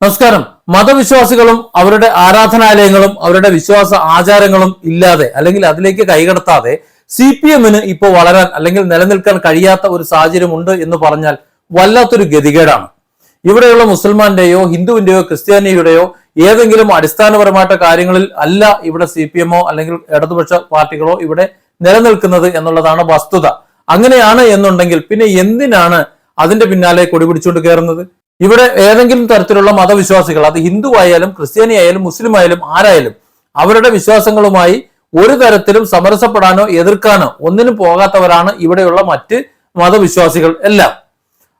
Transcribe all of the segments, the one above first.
നമസ്കാരം. മതവിശ്വാസികളും അവരുടെ ആരാധനാലയങ്ങളും അവരുടെ വിശ്വാസ ആചാരങ്ങളും ഇല്ലാതെ അല്ലെങ്കിൽ അതിലേക്ക് കൈകടത്താതെ CPM-ന് ഇപ്പോൾ വളരാൻ അല്ലെങ്കിൽ നിലനിൽക്കാൻ കഴിയാത്ത ഒരു സാഹചര്യമുണ്ട് എന്ന് പറഞ്ഞാൽ വല്ലാത്തൊരു ഗതികേടാണ്. ഇവിടെയുള്ള മുസൽമാന്റെയോ ഹിന്ദുവിന്റെയോ ക്രിസ്ത്യാനിയുടെയോ ഏതെങ്കിലും അടിസ്ഥാനപരമായിട്ട് കാര്യങ്ങളിൽ അല്ല ഇവിടെ CPM-ഓ അല്ലെങ്കിൽ ഇടതുപക്ഷ പാർട്ടികളോ ഇവിടെ നിലനിൽക്കുന്നത് എന്നുള്ളതാണ് വസ്തുത. അങ്ങനെയാണ് എന്നുണ്ടെങ്കിൽ പിന്നെ എന്തിനാണ് അതിന്റെ പിന്നാലെ കൊടി പിടിച്ചുകൊണ്ട് കയറുന്നത്? ഇവിടെ ഏതെങ്കിലും തരത്തിലുള്ള മതവിശ്വാസികൾ, അത് ഹിന്ദു ആയാലും ക്രിസ്ത്യാനി ആയാലും മുസ്ലിം ആയാലും ആരായാലും, അവരുടെ വിശ്വാസങ്ങളുമായി ഒരു തരത്തിലും സമരസപ്പെടാനോ എതിർക്കാനോ ഒന്നിനും പോകാത്തവരാണ് ഇവിടെയുള്ള മറ്റ് മതവിശ്വാസികൾ എല്ലാം.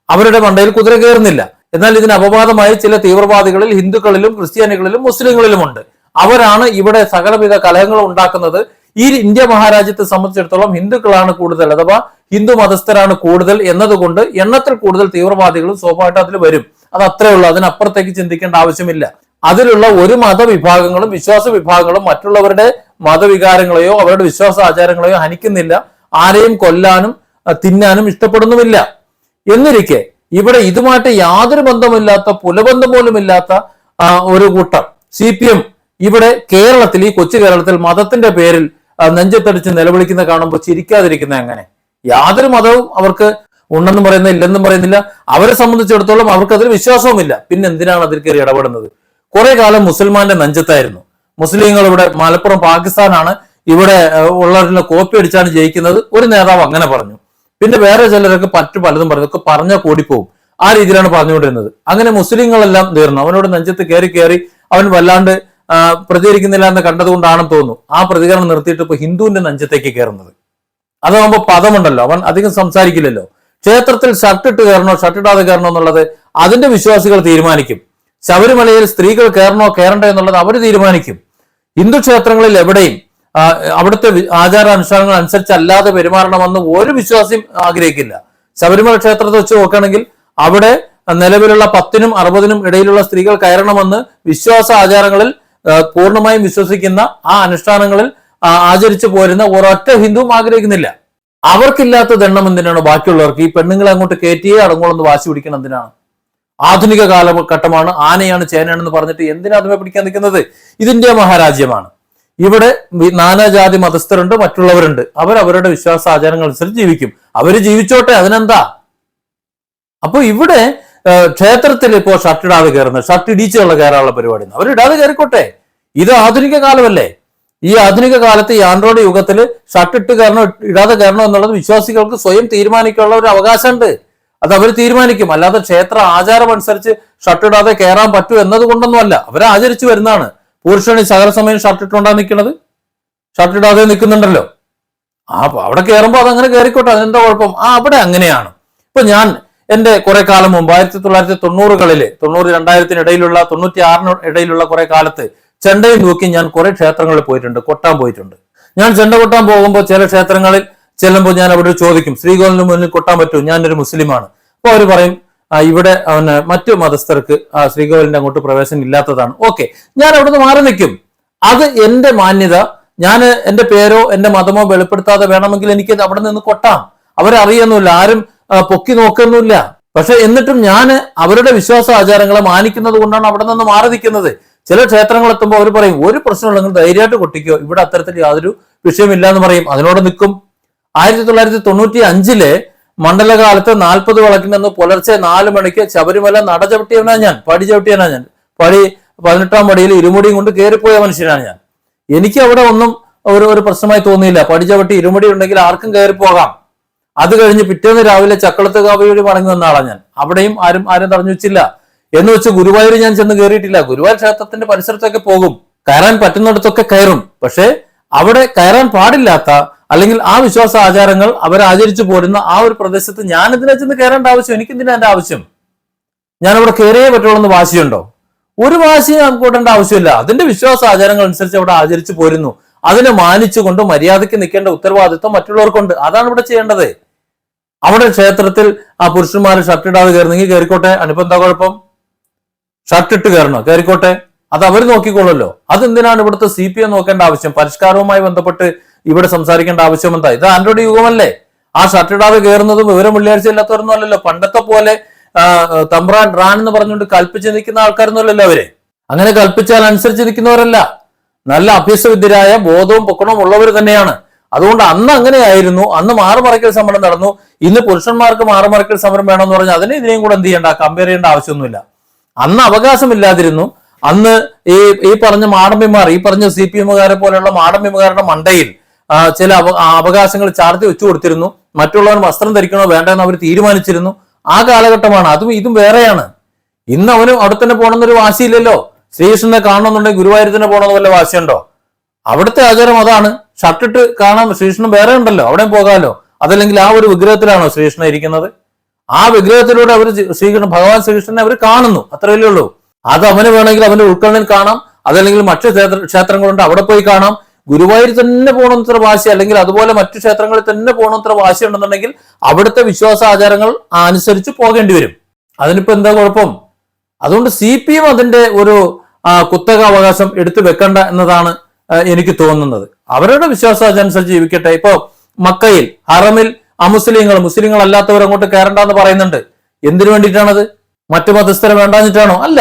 അവരുടെ മണ്ടയിൽ കുതിര കയറുന്നില്ല. എന്നാൽ ഇതിന് അപവാദമായി ചില തീവ്രവാദികളിൽ ഹിന്ദുക്കളിലും ക്രിസ്ത്യാനികളിലും മുസ്ലിങ്ങളിലുമുണ്ട്. അവരാണ് ഇവിടെ സകലവിധ കലഹങ്ങളും ഉണ്ടാക്കുന്നത്. ഈ ഇന്ത്യ മഹാരാജ്യത്തെ സംബന്ധിച്ചിടത്തോളം ഹിന്ദുക്കളാണ് കൂടുതൽ, അഥവാ ഹിന്ദു മതസ്ഥരാണ് കൂടുതൽ എന്നതുകൊണ്ട് എണ്ണത്തിൽ കൂടുതൽ തീവ്രവാദികളും സ്വാഭാവികമായിട്ട് അതിൽ വരും. അത് അത്രേ ഉള്ളൂ. അതിനപ്പുറത്തേക്ക് ചിന്തിക്കേണ്ട ആവശ്യമില്ല. അതിലുള്ള ഒരു മതവിഭാഗങ്ങളും വിശ്വാസ വിഭാഗങ്ങളും മറ്റുള്ളവരുടെ മതവികാരങ്ങളെയോ അവരുടെ വിശ്വാസ ആചാരങ്ങളെയോ ഹനിക്കുന്നില്ല. ആരെയും കൊല്ലാനും തിന്നാനും ഇഷ്ടപ്പെടുന്നുമില്ല. എന്നിരിക്കെ ഇവിടെ ഇതുമായിട്ട് യാതൊരു ബന്ധമില്ലാത്ത, പുലബന്ധം പോലും ഇല്ലാത്ത ഒരു കൂട്ടം CPM ഇവിടെ കേരളത്തിൽ, ഈ കൊച്ചു കേരളത്തിൽ മതത്തിന്റെ പേരിൽ നെഞ്ചത്തടിച്ച് നിലവിളിക്കുന്ന കാണുമ്പോൾ ചിരിക്കാതിരിക്കുന്ന എങ്ങനെ? യാതൊരു മതവും അവർക്ക് ഉണ്ടെന്നും പറയുന്നില്ല, ഇല്ലെന്നും പറയുന്നില്ല. അവരെ സംബന്ധിച്ചിടത്തോളം അവർക്ക് അതിൽ വിശ്വാസവുമില്ല. പിന്നെ എന്തിനാണ് അതിൽ കയറി ഇടപെടുന്നത്? കുറെ കാലം മുസൽമാന്റെ നെഞ്ചത്തായിരുന്നു. മുസ്ലിങ്ങൾ ഇവിടെ മലപ്പുറം പാകിസ്ഥാനാണ്, ഇവിടെ ഉള്ളവരുടെ കോപ്പി അടിച്ചാണ് ജയിക്കുന്നത്. ഒരു നേതാവ് അങ്ങനെ പറഞ്ഞു. പിന്നെ വേറെ ചിലരൊക്കെ പലതും പറഞ്ഞു. ഒക്കെ പറഞ്ഞാൽ കൂടിപ്പോവും. ആ രീതിയിലാണ് പറഞ്ഞുകൊണ്ടിരുന്നത്. അങ്ങനെ മുസ്ലിങ്ങളെല്ലാം തീർന്നു. അവനോട് നെഞ്ചത്ത് കയറി അവൻ വല്ലാണ്ട് പ്രതികരിക്കുന്നില്ല എന്ന് കണ്ടതുകൊണ്ടാണെന്ന് തോന്നുന്നു ആ പ്രതികരണം നിർത്തിയിട്ട് ഇപ്പൊ ഹിന്ദുവിന്റെ നെഞ്ചത്തേക്ക് കയറുന്നത്. അതാകുമ്പോ പദമുണ്ടല്ലോ, അവൻ അധികം സംസാരിക്കില്ലല്ലോ. ക്ഷേത്രത്തിൽ ഷർട്ട് ഇട്ട് കയറണോ ഷർട്ട് ഇടാതെ കയറണോ എന്നുള്ളത് അതിന്റെ വിശ്വാസികൾ തീരുമാനിക്കും. ശബരിമലയിൽ സ്ത്രീകൾ കയറണോ കയറണ്ടോ എന്നുള്ളത് അവർ തീരുമാനിക്കും. ഹിന്ദു ക്ഷേത്രങ്ങളിൽ എവിടെയും അവിടുത്തെ ആചാരാനുഷ്ഠാനങ്ങൾ അനുസരിച്ചല്ലാതെ പെരുമാറണമെന്ന് ഒരു വിശ്വാസിയും ആഗ്രഹിക്കില്ല. ശബരിമല ക്ഷേത്രത്തെ വെച്ച് നോക്കുകയാണെങ്കിൽ അവിടെ നിലവിലുള്ള 10-നും 60-നും ഇടയിലുള്ള സ്ത്രീകൾ കയറണമെന്ന് വിശ്വാസ ആചാരങ്ങളിൽ പൂർണ്ണമായും വിശ്വസിക്കുന്ന ആ അനുഷ്ഠാനങ്ങളിൽ ആചരിച്ചു പോരുന്ന ഒരൊറ്റ ഹിന്ദുവും ആഗ്രഹിക്കുന്നില്ല. അവർക്കില്ലാത്ത ദണ്ണം എന്തിനാണ് ബാക്കിയുള്ളവർക്ക്? ഈ പെണ്ണുങ്ങളെ അങ്ങോട്ട് കയറ്റിയേ അടങ്ങുള്ളെന്ന് വാശി പിടിക്കണം എന്തിനാണ്? ആധുനിക കാലഘട്ടമാണ്, ആനയാണ് ചേനയാണെന്ന് പറഞ്ഞിട്ട് എന്തിനാ അതുമേ പിടിക്കാൻ നിൽക്കുന്നത്? ഇത് ഇന്ത്യ മഹാരാജ്യമാണ്. ഇവിടെ നാനാജാതി മതസ്ഥരുണ്ട്, മറ്റുള്ളവരുണ്ട്. അവരവരുടെ വിശ്വാസ ആചാരങ്ങൾ അനുസരിച്ച് ജീവിക്കും. അവര് ജീവിച്ചോട്ടെ, അതിനെന്താ? അപ്പൊ ഇവിടെ ക്ഷേത്രത്തിൽ ഇപ്പോൾ ഷർട്ട് ഇടാതെ കയറുന്നത്, ഷർട്ട് ഇടിച്ചുള്ള കയറാനുള്ള പരിപാടി അവരിടാതെ കയറിക്കോട്ടെ. ഇത് ആധുനിക കാലമല്ലേ? ഈ ആധുനിക കാലത്ത്, ഈ ആൻഡ്രോയിഡ് യുഗത്തിൽ ഷർട്ട് ഇട്ട് കയറണോ ഇടാതെ കയറണോ എന്നുള്ളത് വിശ്വാസികൾക്ക് സ്വയം തീരുമാനിക്കാനുള്ള ഒരു അവകാശമുണ്ട്. അത് അവർ തീരുമാനിക്കും. അല്ലാതെ ക്ഷേത്ര ആചാരം അനുസരിച്ച് ഷർട്ട് ഇടാതെ കയറാൻ പറ്റൂ എന്നതുകൊണ്ടൊന്നുമല്ല. അവരെ ആചരിച്ചു വരുന്നതാണ്. പുരുഷന് സകല സമയം ഷർട്ട് ഇട്ടുകൊണ്ടാണ് നിൽക്കുന്നത്, ഷർട്ട് ഇടാതെ നിൽക്കുന്നുണ്ടല്ലോ. അവിടെ കയറുമ്പോൾ അതങ്ങനെ കയറിക്കോട്ടെ, അതെന്താ കുഴപ്പം? അവിടെ അങ്ങനെയാണ്. ഇപ്പൊ ഞാൻ എന്റെ കുറെ കാലം മുമ്പ് 1990-കളില് 90-2000 ഇടയിലുള്ള 96 ഇടയിലുള്ള കുറെ കാലത്ത് ചെണ്ടയും തൂക്കി ഞാൻ കുറെ ക്ഷേത്രങ്ങളിൽ പോയിട്ടുണ്ട്, കൊട്ടാൻ പോയിട്ടുണ്ട്. ഞാൻ ചെണ്ട കൊട്ടാൻ പോകുമ്പോൾ ചില ക്ഷേത്രങ്ങളിൽ ചെല്ലുമ്പോൾ ഞാൻ അവിടെ ചോദിക്കും, ശ്രീകോവിലിന് മുന്നിൽ കൊട്ടാൻ പറ്റൂ? ഞാനൊരു മുസ്ലിമാണ്. അപ്പൊ അവർ പറയും ഇവിടെ മറ്റു മതസ്ഥർക്ക് ശ്രീകോവിലിന്റെ അങ്ങോട്ട് പ്രവേശനം ഇല്ലാത്തതാണ്. ഓക്കെ, ഞാൻ അവിടുന്ന് മാറി നിൽക്കും. അത് എന്റെ മാന്യത. ഞാൻ എന്റെ പേരോ എന്റെ മതമോ വെളിപ്പെടുത്താതെ വേണമെങ്കിൽ എനിക്ക് അവിടെ നിന്ന് കൊട്ടാം. അവരറിയൊന്നുമില്ല, ആരും പൊക്കി നോക്കുന്നില്ല. പക്ഷെ എന്നിട്ടും ഞാൻ അവരുടെ വിശ്വാസ ആചാരങ്ങളെ മാനിക്കുന്നത് കൊണ്ടാണ് അവിടെ നിന്ന് മാറി നിൽക്കുന്നത്. ചില ക്ഷേത്രങ്ങൾ എത്തുമ്പോൾ അവർ പറയും, ഒരു പ്രശ്നമുണ്ടെങ്കിൽ ധൈര്യമായിട്ട് കൊട്ടിക്കോ, ഇവിടെ അത്തരത്തിൽ യാതൊരു വിഷയമില്ല എന്ന് പറയും. അതിനോട് നിൽക്കും. 1995 മണ്ഡലകാലത്ത് 40 വിളക്കിനെന്ന് പുലർച്ചെ 4 മണിക്ക് ശബരിമല നട ചവിട്ടിയവനാ ഞാൻ, പടി ചവിട്ടിയവനാ ഞാൻ. 18-ാം പടിയിൽ ഇരുമുടിയും കൊണ്ട് കയറിപ്പോയ മനുഷ്യനാണ് ഞാൻ. എനിക്ക് അവിടെ ഒന്നും ഒരു പ്രശ്നമായി തോന്നിയില്ല. പടി ചവിട്ടി ഇരുമുടി ഉണ്ടെങ്കിൽ ആർക്കും കയറിപ്പോകാം. അത് കഴിഞ്ഞ് പിറ്റേന്ന് രാവിലെ ചക്കളത്ത് കാവ് വഴി മടങ്ങി വന്ന ആളാണ് ഞാൻ. അവിടെയും ആരും തടഞ്ഞു വെച്ചില്ല. എന്ന് വെച്ച് ഗുരുവായൂർ ഞാൻ ചെന്ന് കയറിയിട്ടില്ല. ഗുരുവായൂർ ക്ഷേത്രത്തിന്റെ പരിസരത്തൊക്കെ പോകും, കയറാൻ പറ്റുന്നിടത്തൊക്കെ കയറും. പക്ഷെ അവിടെ കയറാൻ പാടില്ലാത്ത അല്ലെങ്കിൽ ആ വിശ്വാസ ആചാരങ്ങൾ അവരാചരിച്ചു പോരുന്ന ആ ഒരു പ്രദേശത്ത് ഞാൻ ഇതിനെ ചെന്ന് കയറേണ്ട ആവശ്യം എനിക്കെന്തിനാ എന്റെ ആവശ്യം? ഞാൻ അവിടെ കയറിയേ പറ്റുള്ളൂ എന്ന് വാശിയുണ്ടോ? ഒരു വാശി നമുക്ക് കൂട്ടേണ്ട ആവശ്യമില്ല. അതിന്റെ വിശ്വാസ ആചാരങ്ങൾ അനുസരിച്ച് അവിടെ ആചരിച്ചു പോരുന്നു. അതിനെ മാനിച്ചുകൊണ്ട് മര്യാദയ്ക്ക് നിൽക്കേണ്ട ഉത്തരവാദിത്വം മറ്റുള്ളവർക്കുണ്ട്. അതാണ് ഇവിടെ ചെയ്യേണ്ടത്. അവിടെ ക്ഷേത്രത്തിൽ ആ പുരുഷന്മാർ ഷർട്ട് ഇടാതെ കയറുന്നെങ്കിൽ കയറിക്കോട്ടെ, അതിനിപ്പോ എന്താ കുഴപ്പം? ഷർട്ട് ഇട്ട് കയറണോ? കയറിക്കോട്ടെ, അത് അവർ നോക്കിക്കോളല്ലോ. അതെന്തിനാണ് ഇവിടുത്തെ CPM നോക്കേണ്ട ആവശ്യം? പരിഷ്കാരവുമായി ബന്ധപ്പെട്ട് ഇവിടെ സംസാരിക്കേണ്ട ആവശ്യം എന്താ? ഇത് ആൻഡ്രോയിഡ് യുഗമല്ലേ? ആ ഷർട്ട് ഇടാതെ കയറുന്നതും വിവരം വെള്ളിയാഴ്ച ഇല്ലാത്തവരൊന്നും അല്ലല്ലോ. പണ്ടത്തെ പോലെ തമ്പ്രാൻ റാൻ എന്ന് പറഞ്ഞുകൊണ്ട് കൽപ്പിച്ച് നിൽക്കുന്ന ആൾക്കാരൊന്നുമല്ലല്ലോ അവര്. അങ്ങനെ കൽപ്പിച്ചാൽ അനുസരിച്ച് നിൽക്കുന്നവരല്ല. നല്ല അഭ്യസവിദ്യരായ ബോധവും പൊക്കണവും ഉള്ളവർ തന്നെയാണ്. അതുകൊണ്ട് അന്ന് അങ്ങനെയായിരുന്നു. അന്ന് മാറുമറയ്ക്കൽ സമരം നടന്നു. ഇന്ന് പുരുഷന്മാർക്ക് മാറുമറയ്ക്കൽ സമരം വേണമെന്ന് പറഞ്ഞാൽ അതിനെ ഇതിനെയും കൂടെ എന്ത് ചെയ്യേണ്ട, കമ്പയർ ചെയ്യേണ്ട ആവശ്യമൊന്നുമില്ല. അന്ന് അവകാശമില്ലാതിരുന്നു. അന്ന് ഈ പറഞ്ഞ മാടമ്പിമാർ, ഈ പറഞ്ഞ CPM-കാരെ പോലെയുള്ള മാടമ്പിമാരുടെ മണ്ടയിൽ ചില അവകാശങ്ങൾ ചാർത്തി വെച്ചു കൊടുത്തിരുന്നു. മറ്റുള്ളവർ വസ്ത്രം ധരിക്കണോ വേണ്ടെന്ന് അവർ തീരുമാനിച്ചിരുന്നു. ആ കാലഘട്ടമാണ്. അതും ഇതും വേറെയാണ്. ഇന്ന് അവന് അവിടെ തന്നെ പോകണമെന്നൊരു വാശിയില്ലല്ലോ. ശ്രീകൃഷ്ണനെ കാണണമെന്നുണ്ടെങ്കിൽ ഗുരുവായൂർ തന്നെ പോകണമെന്ന് വല്ല വാശിയുണ്ടോ? അവിടുത്തെ ആചാരം അതാണ്. ഷർട്ടിട്ട് കാണാൻ ശ്രീകൃഷ്ണൻ വേറെ ഉണ്ടല്ലോ, അവിടെയും പോകാമല്ലോ. അതല്ലെങ്കിൽ ആ ഒരു വിഗ്രഹത്തിലാണോ ശ്രീകൃഷ്ണൻ ഇരിക്കുന്നത്? ആ വിഗ്രഹത്തിലൂടെ അവർ ഭഗവാൻ ശ്രീകൃഷ്ണനെ അവർ കാണുന്നു, അത്രയല്ലേ ഉള്ളൂ. അത് അവന് വേണമെങ്കിൽ അവന്റെ ഉൾക്കണ്ണിൽ കാണാം, അതല്ലെങ്കിൽ മറ്റു ക്ഷേത്രങ്ങളുണ്ട് അവിടെ പോയി കാണാം. ഗുരുവായൂർ തന്നെ പോകണമെന്നത്ര വാശി, അല്ലെങ്കിൽ അതുപോലെ മറ്റു ക്ഷേത്രങ്ങളിൽ തന്നെ പോകണമെന്നത്ര വാശി ഉണ്ടെന്നുണ്ടെങ്കിൽ അവിടുത്തെ വിശ്വാസാചാരങ്ങൾ അനുസരിച്ച് പോകേണ്ടി വരും. അതിനിപ്പോ എന്താ കുഴപ്പം? അതുകൊണ്ട് CPM അതിന്റെ ഒരു കുത്തക അവകാശം എടുത്തു വെക്കണ്ട എന്നതാണ് എനിക്ക് തോന്നുന്നത്. അവരുടെ വിശ്വാസാചാരം അനുസരിച്ച് ജീവിക്കട്ടെ. ഇപ്പോ മക്കയിൽ ഹറമിൽ മുസ്ലിങ്ങൾ അല്ലാത്തവർ അങ്ങോട്ട് കയറണ്ടെന്ന് പറയുന്നുണ്ട്. എന്തിനു വേണ്ടിയിട്ടാണത്? മറ്റു മതസ്ഥരെ വേണ്ടാഞ്ഞിട്ടാണോ? അല്ല.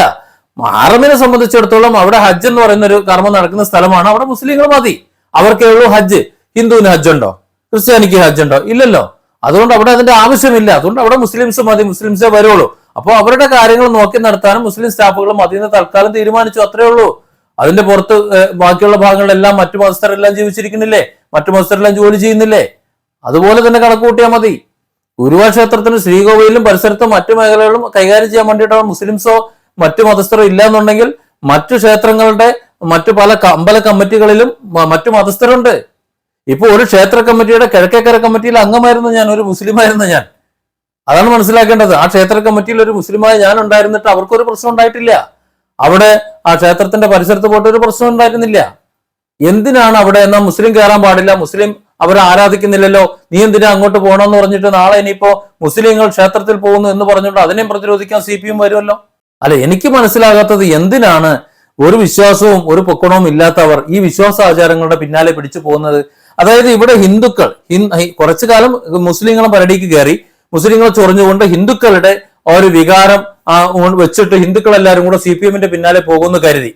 ഹറമിനെ സംബന്ധിച്ചിടത്തോളം അവിടെ ഹജ്ജ് എന്ന് പറയുന്ന ഒരു കർമ്മം നടക്കുന്ന സ്ഥലമാണ്. അവിടെ മുസ്ലിങ്ങൾ മതി, അവർക്കേ ഉള്ളൂ ഹജ്ജ്. ഹിന്ദുവിന് ഹജ്ജുണ്ടോ? ക്രിസ്ത്യാനിക്ക് ഹജ്ജുണ്ടോ? ഇല്ലല്ലോ. അതുകൊണ്ട് അവിടെ അതിന്റെ ആവശ്യമില്ല. അതുകൊണ്ട് അവിടെ മുസ്ലിംസ് മതി, മുസ്ലിംസേ വരുള്ളൂ. അപ്പോൾ അവരുടെ കാര്യങ്ങൾ നോക്കി നടത്താനും മുസ്ലിം സ്റ്റാഫുകൾ മതിയെന്ന് തൽക്കാലം തീരുമാനിച്ചു, അത്രേ ഉള്ളൂ. അതിന്റെ പുറത്ത് ബാക്കിയുള്ള ഭാഗങ്ങളിലെല്ലാം മറ്റു മതസ്ഥരെല്ലാം ജീവിച്ചിരിക്കുന്നില്ലേ? മറ്റു മതസ്ഥരെല്ലാം ജോലി ചെയ്യുന്നില്ലേ? അതുപോലെ തന്നെ കണക്ക് കൂട്ടിയാൽ മതി. ഗുരുവായൂർ ക്ഷേത്രത്തിന് ശ്രീകോവിലും പരിസരത്തും മറ്റു മേഖലകളും കൈകാര്യം ചെയ്യാൻ വേണ്ടിയിട്ടാണ് മുസ്ലിംസോ മറ്റു മതസ്ഥരോ ഇല്ല എന്നുണ്ടെങ്കിൽ മറ്റു ക്ഷേത്രങ്ങളുടെ മറ്റു പല അമ്പല കമ്മിറ്റികളിലും മറ്റു മതസ്ഥരുണ്ട്. ഇപ്പൊ ഒരു ക്ഷേത്ര കമ്മിറ്റിയുടെ കിഴക്കേക്കര കമ്മിറ്റിയിൽ അംഗമായിരുന്നു ഞാൻ, ഒരു മുസ്ലിമായിരുന്നു ഞാൻ. അതാണ് മനസ്സിലാക്കേണ്ടത്. ആ ക്ഷേത്ര കമ്മിറ്റിയിൽ ഒരു മുസ്ലിമായ ഞാൻ ഉണ്ടായിരുന്നിട്ട് അവർക്കൊരു പ്രശ്നം ഉണ്ടായിട്ടില്ല. അവിടെ ആ ക്ഷേത്രത്തിന്റെ പരിസരത്ത് പോയിട്ട് ഒരു പ്രശ്നം ഉണ്ടായിരുന്നില്ല. എന്തിനാണ് അവിടെ എന്നാ മുസ്ലിം കയറാൻ പാടില്ല, മുസ്ലിം അവരെ ആരാധിക്കുന്നില്ലല്ലോ, നീ എന്തിനാ അങ്ങോട്ട് പോകണമെന്ന് പറഞ്ഞിട്ട് നാളെ ഇനിയിപ്പോ മുസ്ലിങ്ങൾ ക്ഷേത്രത്തിൽ പോകുന്നു എന്ന് പറഞ്ഞുകൊണ്ട് അതിനെയും പ്രതിരോധിക്കാൻ CPM വരുമല്ലോ. അല്ല, എനിക്ക് മനസ്സിലാകാത്തത് എന്തിനാണ് ഒരു വിശ്വാസവും ഒരു പൊക്കണവും ഇല്ലാത്തവർ ഈ വിശ്വാസാചാരങ്ങളുടെ പിന്നാലെ പിടിച്ചു പോകുന്നത്? അതായത് ഇവിടെ ഹിന്ദുക്കൾ കുറച്ചു കാലം മുസ്ലിങ്ങളും പരടിക്ക് കയറി, മുസ്ലിങ്ങളെ ചൊറിഞ്ഞുകൊണ്ട് ഹിന്ദുക്കളുടെ ഒരു വികാരം വെച്ചിട്ട് ഹിന്ദുക്കൾ എല്ലാവരും കൂടെ CPM-ന്റെ പിന്നാലെ പോകുമെന്ന് കരുതി,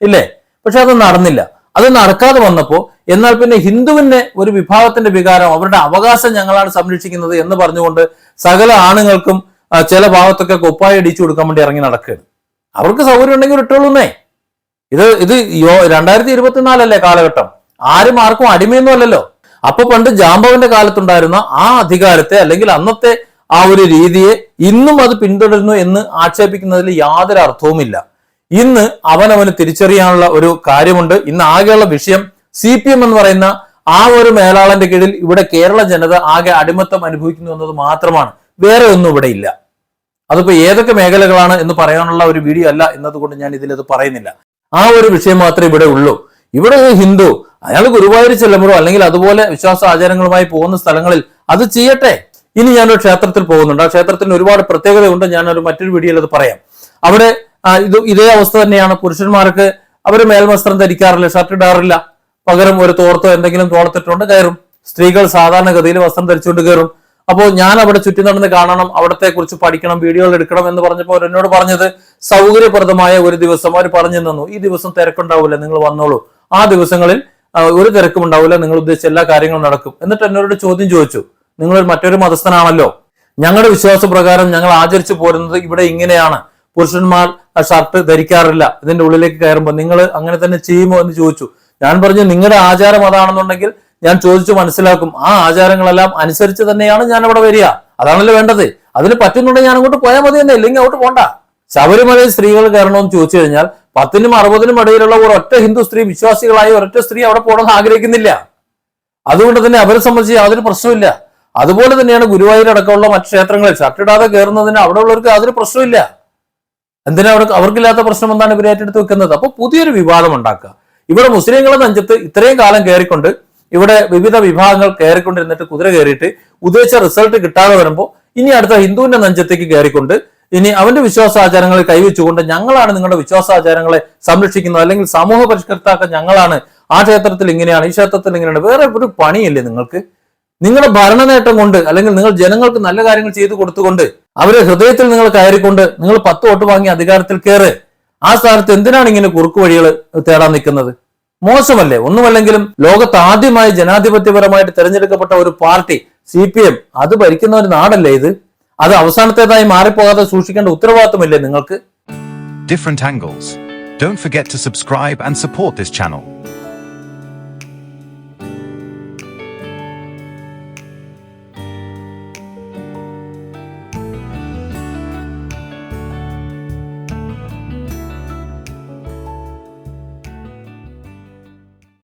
ഇല്ലേ? പക്ഷെ അത് നടന്നില്ല. അത് നടക്കാതെ വന്നപ്പോ എന്നാൽ പിന്നെ ഹിന്ദുവിന്റെ ഒരു വിഭാഗത്തിന്റെ വികാരം, അവരുടെ അവകാശം ഞങ്ങളാണ് സംരക്ഷിക്കുന്നത് എന്ന് പറഞ്ഞുകൊണ്ട് സകല ആണുങ്ങൾക്കും ചില ഭാഗത്തൊക്കെ കൊപ്പായി അടിച്ചു കൊടുക്കാൻ വേണ്ടി ഇറങ്ങി നടക്കുകയാണ്. അവർക്ക് സൗകര്യം ഉണ്ടെങ്കിൽ ഇട്ടോളൂന്നേ. ഇത് 2024 കാലഘട്ടം. ആരും ആർക്കും അടിമയൊന്നും അല്ലല്ലോ. അപ്പൊ പണ്ട് ജാമ്പവന്റെ കാലത്തുണ്ടായിരുന്ന ആ അധികാരത്തെ അല്ലെങ്കിൽ അന്നത്തെ ആ ഒരു രീതിയെ ഇന്നും അത് പിന്തുടരുന്നു എന്ന് ആക്ഷേപിക്കുന്നതിൽ യാതൊരു അർത്ഥവുമില്ല. ഇന്ന് അവനവന് തിരിച്ചറിയാനുള്ള ഒരു കാര്യമുണ്ട്. ഇന്ന് ആകെയുള്ള വിഷയം CPM എന്ന് പറയുന്ന ആ ഒരു മേലാളന്റെ കീഴിൽ ഇവിടെ കേരള ജനത ആകെ അടിമത്തം അനുഭവിക്കുന്നു എന്നത് മാത്രമാണ്. വേറെ ഒന്നും ഇവിടെ ഇല്ല. അതിപ്പോ ഏതൊക്കെ മേഖലകളാണ് എന്ന് പറയാനുള്ള ഒരു വീഡിയോ അല്ല എന്നതുകൊണ്ട് ഞാൻ ഇതിലത് പറയുന്നില്ല. ആ ഒരു വിഷയം മാത്രമേ ഇവിടെ ഉള്ളൂ. ഇവിടെ ഹിന്ദു അയാൾ ഗുരുവായൂർ ചെല്ലുമ്പോഴോ അല്ലെങ്കിൽ അതുപോലെ വിശ്വാസ ആചാരങ്ങളുമായി പോകുന്ന സ്ഥലങ്ങളിൽ അത് ചെയ്യട്ടെ. ഇനി ഞാനൊരു ക്ഷേത്രത്തിൽ പോകുന്നുണ്ട്. ആ ക്ഷേത്രത്തിന് ഒരുപാട് പ്രത്യേകതയുണ്ട്. ഞാനൊരു മറ്റൊരു വീഡിയോയിൽ അത് പറയാം. അവിടെ ഇതേ അവസ്ഥ തന്നെയാണ്. പുരുഷന്മാർക്ക് അവർ മേൽവസ്ത്രം ധരിക്കാറില്ല, ഷർട്ട് ഇടാറില്ല. പകരം ഒരു തോർത്തോ എന്തെങ്കിലും തോളത്തിട്ടുകൊണ്ട് കയറും. സ്ത്രീകൾ സാധാരണഗതിയിൽ വസ്ത്രം ധരിച്ചുകൊണ്ട് കയറും. അപ്പോൾ ഞാൻ അവിടെ ചുറ്റി നടന്ന് കാണണം, അവിടത്തെ കുറിച്ച് പഠിക്കണം, വീഡിയോകൾ എടുക്കണം എന്ന് പറഞ്ഞപ്പോൾ എന്നോട് പറഞ്ഞത് സൗകര്യപ്രദമായ ഒരു ദിവസം അവർ പറഞ്ഞു തന്നു. ഈ ദിവസം തിരക്കുണ്ടാവില്ല, നിങ്ങൾ വന്നോളൂ. ആ ദിവസങ്ങളിൽ ഒരു തിരക്കും ഉണ്ടാവില്ല, നിങ്ങൾ ഉദ്ദേശിച്ച എല്ലാ കാര്യങ്ങളും നടക്കും. എന്നിട്ട് എന്നോട് ചോദ്യം ചോദിച്ചു, നിങ്ങൾ മറ്റൊരു മതസ്ഥനാണല്ലോ, ഞങ്ങളുടെ വിശ്വാസപ്രകാരം ഞങ്ങൾ ആചരിച്ചു പോരുന്നത് ഇവിടെ ഇങ്ങനെയാണ്, പുരുഷന്മാർ ഷർട്ട് ധരിക്കാറില്ല, ഇതിന്റെ ഉള്ളിലേക്ക് കയറുമ്പോൾ നിങ്ങൾ അങ്ങനെ തന്നെ ചെയ്യുമോ എന്ന് ചോദിച്ചു. ഞാൻ പറഞ്ഞു, നിങ്ങളുടെ ആചാരം അതാണെന്നുണ്ടെങ്കിൽ ഞാൻ ചോദിച്ചു മനസ്സിലാക്കും. ആ ആചാരങ്ങളെല്ലാം അനുസരിച്ച് തന്നെയാണ് ഞാൻ അവിടെ വരിക. അതാണല്ലോ വേണ്ടത്. അതിന് പറ്റുന്നുണ്ടെങ്കിൽ ഞാൻ അങ്ങോട്ട് പോയാൽ മതി തന്നെ, ഇല്ലെങ്കിൽ അങ്ങോട്ട് പോണ്ട. ശബരിമലയിൽ സ്ത്രീകൾ കയറണമെന്ന് ചോദിച്ചു കഴിഞ്ഞാൽ 10നും 60നും ഇടയിലുള്ള ഒരൊറ്റ ഹിന്ദു സ്ത്രീ വിശ്വാസികളായ ഒരൊറ്റ സ്ത്രീ അവിടെ പോകണമെന്ന് ആഗ്രഹിക്കുന്നില്ല. അതുകൊണ്ട് തന്നെ അവരെ സംബന്ധിച്ച് യാതൊരു പ്രശ്നമില്ല. അതുപോലെ തന്നെയാണ് ഗുരുവായൂർ അടക്കമുള്ള മറ്റു ക്ഷേത്രങ്ങളിൽ ഷർട്ടിടാതെ കയറുന്നതിന് അവിടെ ഉള്ളവർക്ക് യാതൊരു പ്രശ്നമില്ല. എന്തിനാ അവർക്കില്ലാത്ത പ്രശ്നം എന്താണ് ഇവർ ഏറ്റെടുത്ത് വെക്കുന്നത്? അപ്പൊ പുതിയൊരു വിവാദം ഉണ്ടാക്കുക. ഇവിടെ മുസ്ലിങ്ങളെ നെഞ്ചത്ത് ഇത്രയും കാലം കയറിക്കൊണ്ട് ഇവിടെ വിവിധ വിഭാഗങ്ങൾ കയറിക്കൊണ്ടിരുന്നിട്ട് കുതിര കയറിയിട്ട് ഉദ്ദേശിച്ച റിസൾട്ട് കിട്ടാതെ വരുമ്പോൾ ഇനി അടുത്ത ഹിന്ദുവിന്റെ നെഞ്ചത്തേക്ക് കയറിക്കൊണ്ട് ഇനി അവന്റെ വിശ്വാസാചാരങ്ങളെ കൈവച്ചുകൊണ്ട് ഞങ്ങളാണ് നിങ്ങളുടെ വിശ്വാസാചാരങ്ങളെ സംരക്ഷിക്കുന്നത്, അല്ലെങ്കിൽ സമൂഹ പരിഷ്കർത്താക്കൾ ഞങ്ങളാണ്, ആ ക്ഷേത്രത്തിൽ ഇങ്ങനെയാണ്, ഈ ക്ഷേത്രത്തിൽ ഇങ്ങനെയാണ്. വേറെ ഒരു പണിയല്ലേ നിങ്ങൾക്ക്? നിങ്ങളുടെ ഭരണ നേട്ടം കൊണ്ട് അല്ലെങ്കിൽ നിങ്ങൾ ജനങ്ങൾക്ക് നല്ല കാര്യങ്ങൾ ചെയ്തു കൊടുത്തുകൊണ്ട് അവരെ ഹൃദയത്തിൽ നിങ്ങൾ കയറിക്കൊണ്ട് നിങ്ങൾ 10 വോട്ട് വാങ്ങി അധികാരത്തിൽ കയറ്. ആ സ്ഥാനത്ത് എന്തിനാണ് ഇങ്ങനെ കുറുക്കു വഴികൾ തേടാൻ നിൽക്കുന്നത്? മോശമല്ലേ? ഒന്നുമല്ലെങ്കിലും ലോകത്ത് ആദ്യമായി ജനാധിപത്യപരമായിട്ട് തെരഞ്ഞെടുക്കപ്പെട്ട ഒരു പാർട്ടി CPM, അത് ഭരിക്കുന്ന ഒരു നാടല്ലേ ഇത്? അത് അവസാനത്തേതായി മാറിപ്പോകാതെ സൂക്ഷിക്കേണ്ട ഉത്തരവാദിത്തമില്ലേ നിങ്ങൾക്ക്? Different angles. Don't forget to subscribe and support this channel.